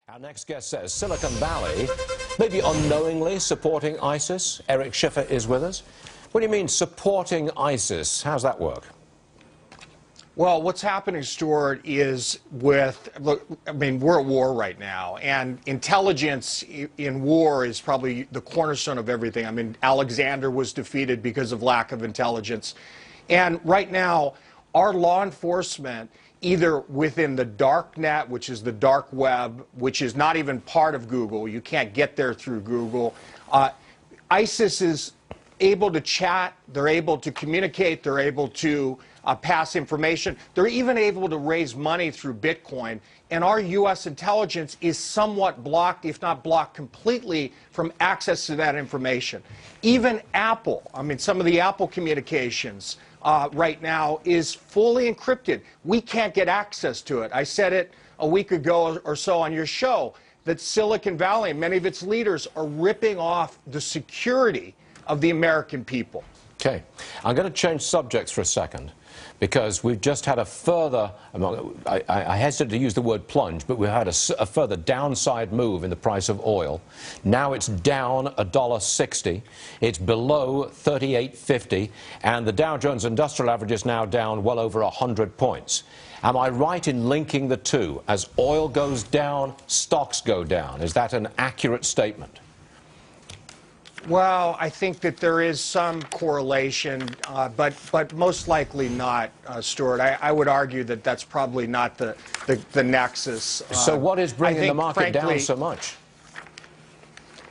Our next guest says Silicon Valley maybe unknowingly supporting ISIS. Eric Schiffer is with us. What do you mean supporting ISIS? How's that work? Well, what's happening, Stuart, is look, I mean, we're at war right now, and intelligence in war is probably the cornerstone of everything. I mean, Alexander was defeated because of lack of intelligence. And right now, our law enforcement, either within the dark net, which is the dark web, which is not even part of Google, you can't get there through Google, ISIS is able to chat, they're able to communicate, they're able to pass information. They're even able to raise money through Bitcoin. And our U.S. intelligence is somewhat blocked, if not blocked completely, from access to that information. Even Apple, I mean, some of the Apple communications right now is fully encrypted. We can't get access to it. I said it a week ago or so on your show that Silicon Valley and many of its leaders are ripping off the security of the American people. Okay. I'm going to change subjects for a second because we've just had a further, I hesitate to use the word plunge, but we've had a further downside move in the price of oil. Now it's down $1.60. It's below 38.50, and the Dow Jones Industrial Average is now down well over 100 points. Am I right in linking the two? As oil goes down, stocks go down. Is that an accurate statement? Well, I think that there is some correlation, but most likely not, Stuart. I would argue that that's probably not the nexus. So what is bringing the market down so much?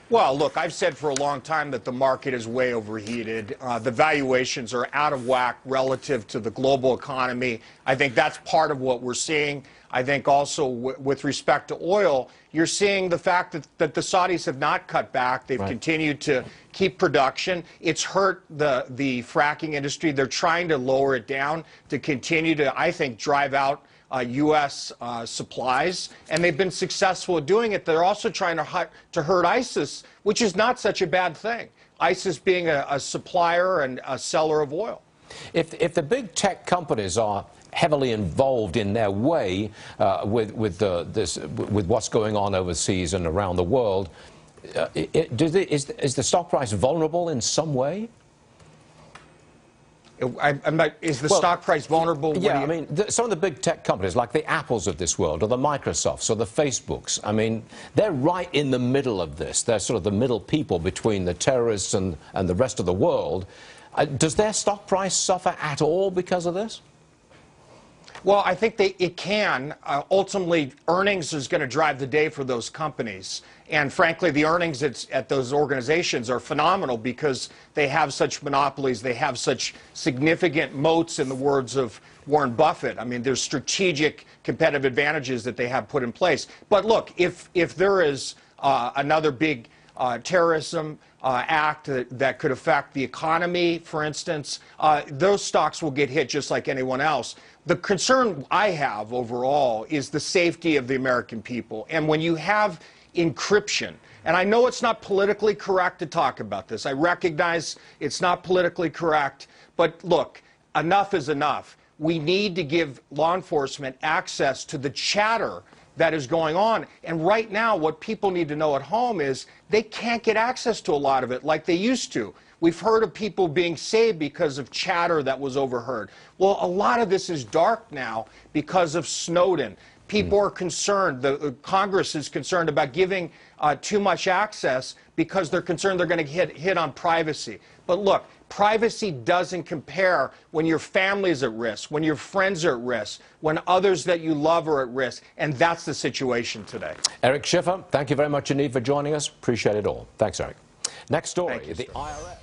Well, look, I've said for a long time that the market is way overheated. The valuations are out of whack relative to the global economy. I think that's part of what we're seeing. I think also with respect to oil, you're seeing the fact that the Saudis have not cut back. They've continued to keep production. It's hurt the fracking industry. They're trying to lower it down to continue to, I think, drive out U.S. supplies, and they've been successful at doing it. They're also trying to hurt ISIS, which is not such a bad thing. ISIS being a supplier and a seller of oil. If the big tech companies are heavily involved in their way with what's going on overseas and around the world, is the stock price vulnerable in some way? Is the stock price vulnerable? Yeah, I mean, some of the big tech companies, like the Apples of this world, or the Microsofts, or the Facebooks, I mean, they're right in the middle of this. They're sort of the middle people between the terrorists and the rest of the world. Does their stock price suffer at all because of this? Well, I think it can. Ultimately, earnings is going to drive the day for those companies. And frankly, the earnings at those organizations are phenomenal because they have such monopolies. They have such significant moats, in the words of Warren Buffett. I mean, there's strategic competitive advantages that they have put in place. But look, if there is another big terrorism act that could affect the economy, for instance, those stocks will get hit just like anyone else. The concern I have overall is the safety of the American people. And when you have encryption, and I know it's not politically correct to talk about this. I recognize it's not politically correct. But look, enough is enough. We need to give law enforcement access to the chatter that is going on. And right now, what people need to know at home is they can't get access to a lot of it like they used to. We've heard of people being saved because of chatter that was overheard. Well, a lot of this is dark now because of Snowden. People are concerned. The Congress is concerned about giving too much access because they're concerned they're going to hit on privacy. But look, privacy doesn't compare when your family is at risk, when your friends are at risk, when others that you love are at risk. And that's the situation today. Eric Schiffer, thank you very much indeed for joining us. Appreciate it all. Thanks, Eric. Next story, Thank you, the IRS.